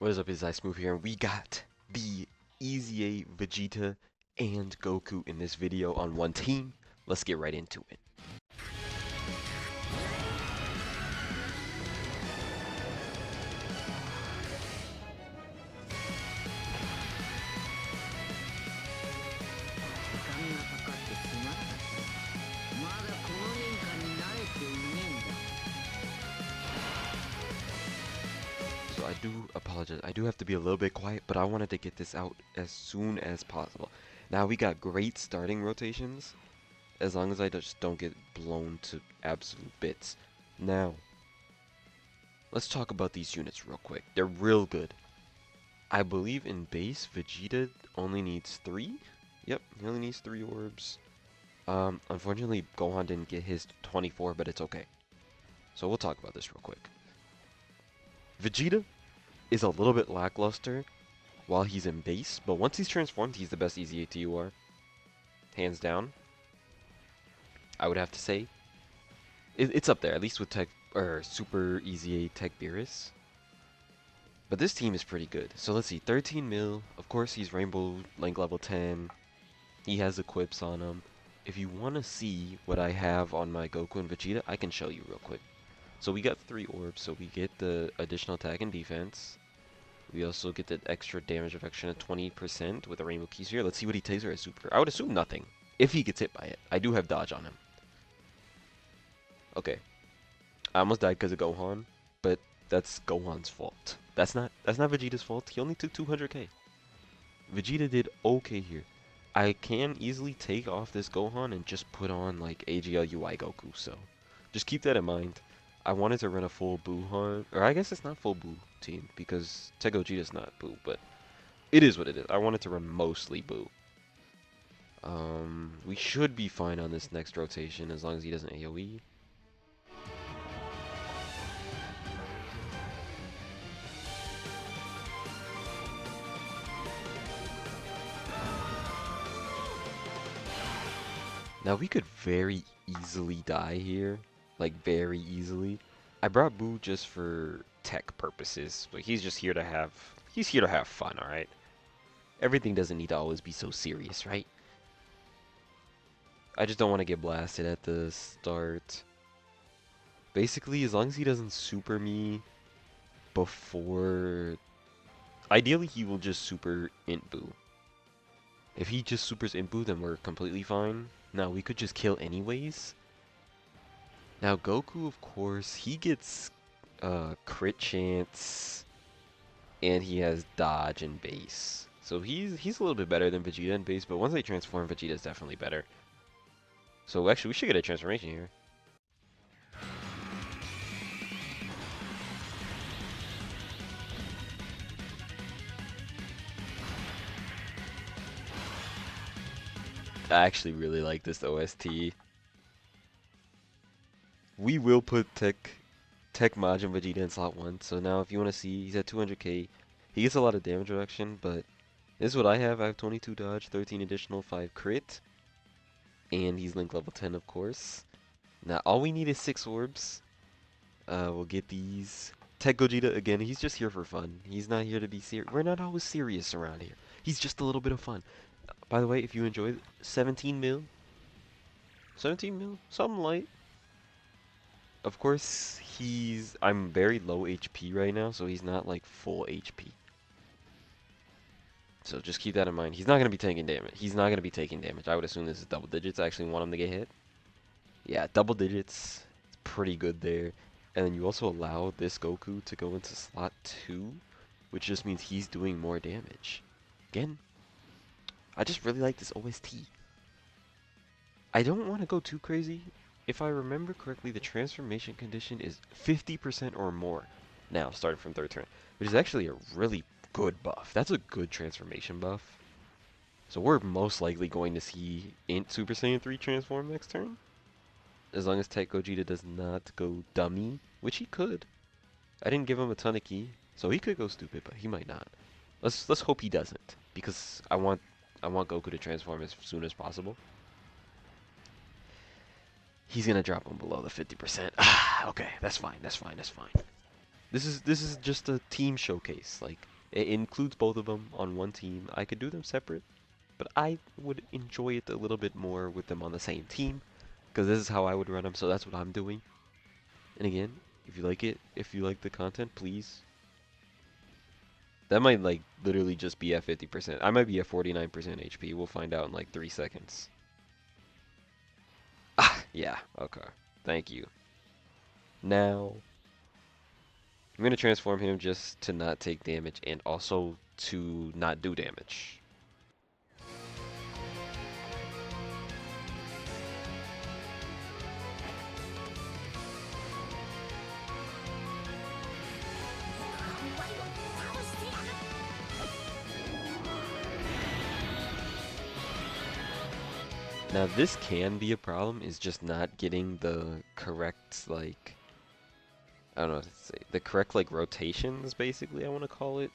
What is up, it's iSmooth here, and we got the Easy Vegeta and Goku in this video on one team. Let's get right into it. So I do apologize, I do have to be a little bit quiet, but I wanted to get this out as soon as possible. Now we got great starting rotations, as long as I just don't get blown to absolute bits. Now, let's talk about these units real quick. They're real good. I believe in base, Vegeta only needs 3. Yep, he only needs 3 orbs. Unfortunately, Gohan didn't get his 24, but it's okay. So we'll talk about this real quick. Vegeta is a little bit lackluster while he's in base, but once he's transformed, he's the best Easy ATUR. Hands down. I would have to say. It's up there, at least with Tech, or Super Easy Tech Beerus. But this team is pretty good. So let's see, 13 mil. Of course, he's Rainbow Link level 10. He has equips on him. If you want to see what I have on my Goku and Vegeta, I can show you real quick. So we got 3 orbs, so we get the additional attack and defense. We also get the extra damage reduction of 20% with a Rainbow Key Sphere. Let's see what he takes as super. I would assume nothing, if he gets hit by it. I do have dodge on him. Okay. I almost died because of Gohan, but that's Gohan's fault. That's not Vegeta's fault. He only took 200k. Vegeta did okay here. I can easily take off this Gohan and just put on like AGL UI Goku, so just keep that in mind. I wanted to run a full Buu, or I guess it's not full Buu team because Tech Gogeta's not Buu, but it is what it is. I wanted to run mostly Buu. We should be fine on this next rotation as long as he doesn't AoE. Now we could very easily die here, like very easily. I brought Boo just for tech purposes, but he's just here to have fun, all right? Everything doesn't need to always be so serious, right? I just don't want to get blasted at the start. Basically, as long as he doesn't super me before, ideally he will just super int Boo. If he just supers int Boo, then we're completely fine. Now, we could just kill anyways. Now, Goku, of course, he gets crit chance, and he has dodge and base. So he's a little bit better than Vegeta in base, but once they transform, Vegeta's definitely better. So actually, we should get a transformation here. I actually really like this OST. We will put Tech MAJIN Vegeta in slot 1. So now if you want to see, he's at 200k. He gets a lot of damage reduction, but this is what I have. I have 22 dodge, 13 additional, 5 crit. And he's Link level 10, of course. Now all we need is 6 orbs. We'll get these. Tech Gogeta, again, he's just here for fun. He's not here to be serious. We're not always serious around here. He's just a little bit of fun. By the way, if you enjoyed 17 mil. 17 mil? Something light. Of course, I'm very low HP right now, so he's not like full HP. So just keep that in mind. He's not going to be taking damage. He's not going to be taking damage. I would assume this is double digits. I actually want him to get hit. Yeah, double digits. It's pretty good there. And then you also allow this Goku to go into slot 2, which just means he's doing more damage. Again, I just really like this OST. I don't want to go too crazy. If I remember correctly, the transformation condition is 50% or more now, starting from 3rd turn, which is actually a really good buff. That's a good transformation buff. So we're most likely going to see Int Super Saiyan 3 transform next turn. As long as Tech Gogeta does not go dummy, which he could. I didn't give him a ton of key, so he could go stupid, but he might not. Let's hope he doesn't, because I want Goku to transform as soon as possible. He's gonna drop him below the 50%. Okay, that's fine. That's fine. This is just a team showcase. Like, It includes both of them on one team. I could do them separate, but I would enjoy it a little bit more with them on the same team, because this is how I would run them, so that's what I'm doing. And again, if you like it, if you like the content, please. That might like literally just be at 50%. I might be at 49% HP. We'll find out in like 3 seconds. Ah, yeah, okay. Thank you. Now, I'm going to transform him just to not take damage and also to not do damage. Now this can be a problem, is just not getting the correct, like, I don't know what to say, the correct, like, rotations, basically, I want to call it,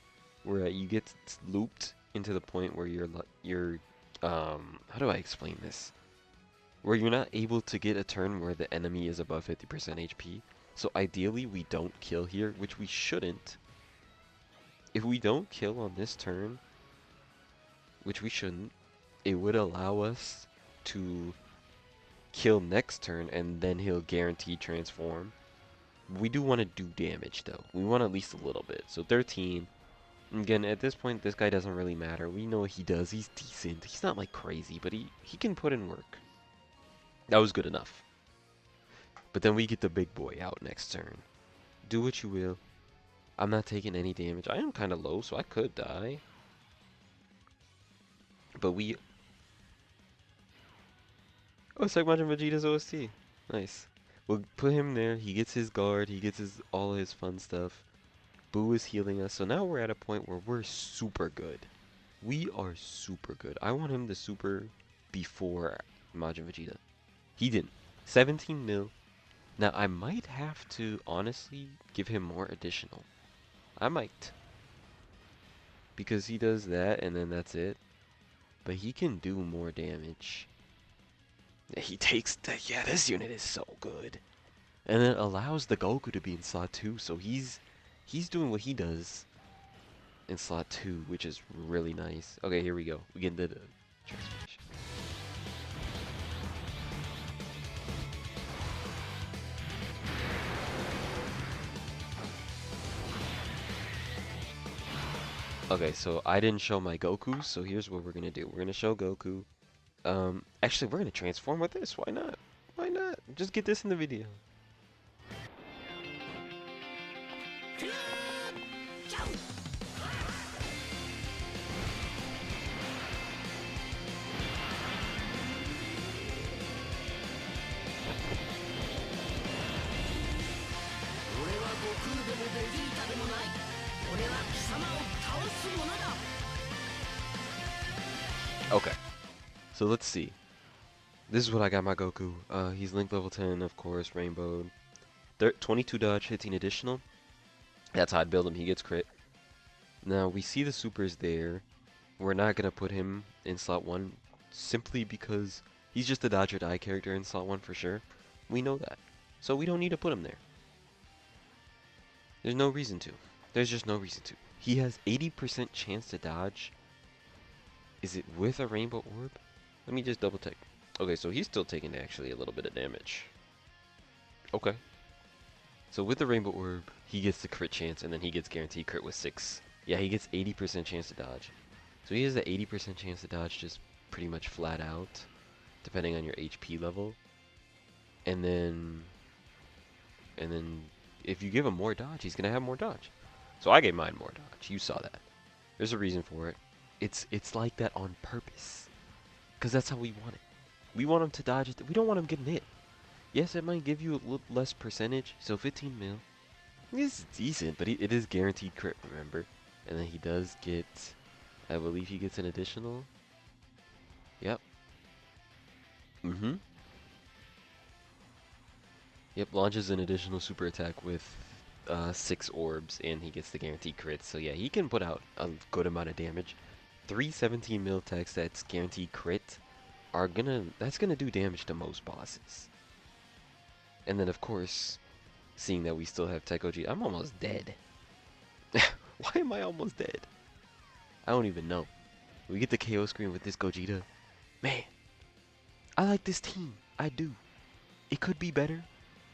where you get looped into the point where how do I explain this? Where you're not able to get a turn where the enemy is above 50% HP. So ideally we don't kill here, which we shouldn't. If we don't kill on this turn, which we shouldn't, it would allow us to kill next turn and then he'll guaranteed transform. We do want to do damage though. We want at least a little bit. So 13. Again, at this point this guy doesn't really matter. We know what he does. He's decent. He's not like crazy, but he can put in work. That was good enough. But then we get the big boy out next turn. Do what you will. I'm not taking any damage. I am kind of low, so I could die. But we... Oh, it's like Majin Vegeta's OST. Nice. We'll put him there. He gets his guard. He gets all his fun stuff. Boo is healing us. So now we're at a point where we're super good. We are super good. I want him to super before Majin Vegeta. He didn't. 17 mil. Now, I might have to, honestly, give him more additional. I might. Because he does that, and then that's it. But he can do more damage. He takes the... Yeah, this unit is so good. And it allows the Goku to be in slot 2, so he's doing what he does in slot 2, which is really nice. Okay, here we go. We get into the transformation. Okay, so I didn't show my Goku, so here's what we're gonna do. We're gonna show Goku. Actually, we're gonna transform with this. Why not? Why not? Just get this in the video. Okay, so let's see. This is what I got my Goku. He's Link level 10, of course, Rainbow. 22 dodge, 15 additional. That's how I'd build him. He gets crit. Now, we see the supers there. We're not going to put him in slot 1 simply because he's just a dodge or die character in slot 1 for sure. We know that. So we don't need to put him there. There's no reason to. There's just no reason to. He has 80% chance to dodge. Is it with a rainbow orb? Let me just double check. Okay, so he's still taking actually a little bit of damage. Okay. So with the rainbow orb, he gets the crit chance, and then he gets guaranteed crit with 6. Yeah, he gets 80% chance to dodge. So he has the 80% chance to dodge just pretty much flat out, depending on your HP level. And then if you give him more dodge, he's gonna have more dodge. So I gave mine more dodge. You saw that. There's a reason for it. It's like that on purpose, because that's how we want it. We want him to dodge it. We don't want him getting hit. Yes, it might give you a little less percentage. So 15 mil. It's decent, but it is guaranteed crit, remember? And then he does get, I believe he gets an additional. Yep. Yep, launches an additional super attack with 6 orbs, and he gets the guaranteed crit. So yeah, he can put out a good amount of damage. 3 17 mil attacks that's guaranteed crit are that's gonna do damage to most bosses. And then of course, seeing that we still have Tech OG, I'm almost dead. Why am I almost dead? I don't even know. We get the KO screen with this Gogeta. Man, I like this team. I do. It could be better.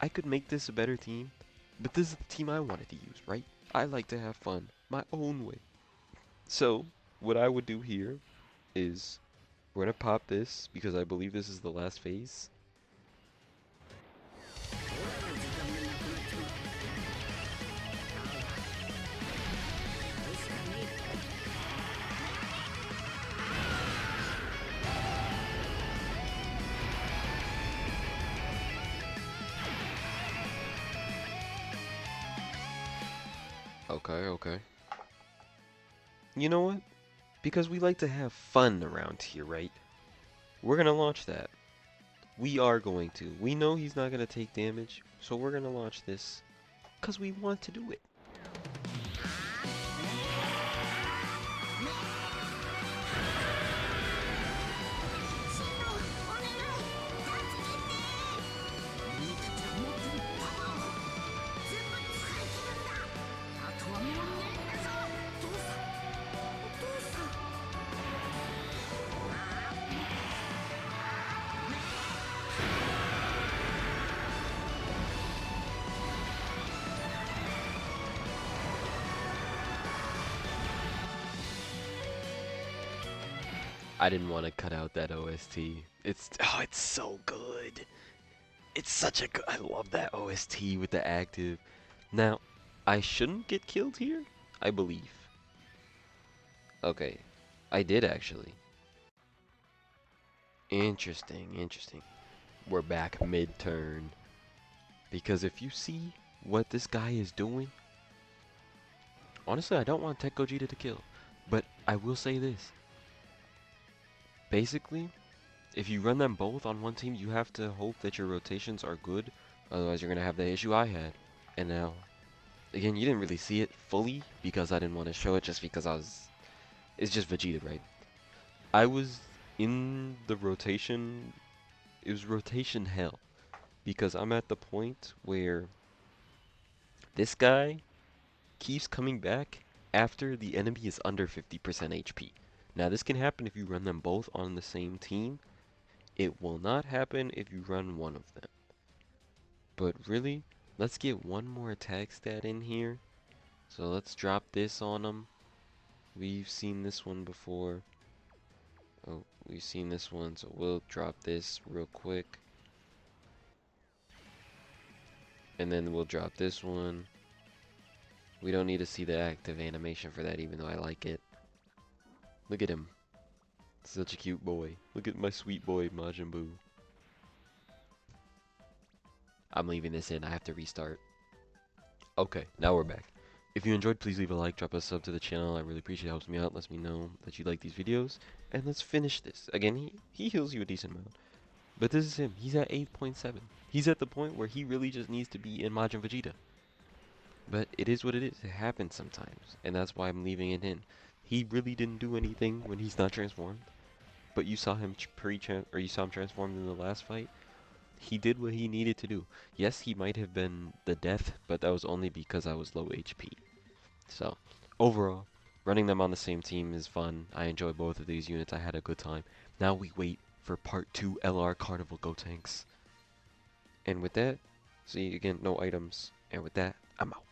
I could make this a better team. But this is the team I wanted to use, right? I like to have fun my own way. So, what I would do here is we're going to pop this because I believe this is the last phase. Okay. You know what? Because we like to have fun around here, right? We're going to launch that. We are going to. We know he's not going to take damage, so we're going to launch this because we want to do it. I didn't want to cut out that OST. It's so good. It's such a good. I love that OST with the active. Now, I shouldn't get killed here, I believe. Okay, I did actually. Interesting. We're back mid-turn. Because if you see what this guy is doing, honestly, I don't want Tech Gogeta to kill. But I will say this. Basically, if you run them both on one team, you have to hope that your rotations are good. Otherwise, you're going to have the issue I had. And now, again, you didn't really see it fully because I didn't want to show it just because it's just Vegeta, right? I was in the rotation. It was rotation hell. Because I'm at the point where this guy keeps coming back after the enemy is under 50% HP. Now, this can happen if you run them both on the same team. It will not happen if you run one of them. But really, let's get one more attack stat in here. So let's drop this on them. We've seen this one before. Oh, we've seen this one, so we'll drop this real quick. And then we'll drop this one. We don't need to see the active animation for that, even though I like it. Look at him. Such a cute boy. Look at my sweet boy, Majin Buu. I'm leaving this in. I have to restart. Okay, now we're back. If you enjoyed, please leave a like, drop a sub to the channel. I really appreciate it. Helps me out, lets me know that you like these videos. And let's finish this. Again, he heals you a decent amount. But this is him. He's at 8.7. He's at the point where he really just needs to be in Majin Vegeta. But it is what it is. It happens sometimes. And that's why I'm leaving it in. He really didn't do anything when he's not transformed. But you saw him transformed in the last fight. He did what he needed to do. Yes, he might have been the death, but that was only because I was low HP. So, overall, running them on the same team is fun. I enjoy both of these units. I had a good time. Now we wait for part 2 LR Carnival gotenks. And with that, see again, no items. And with that, I'm out.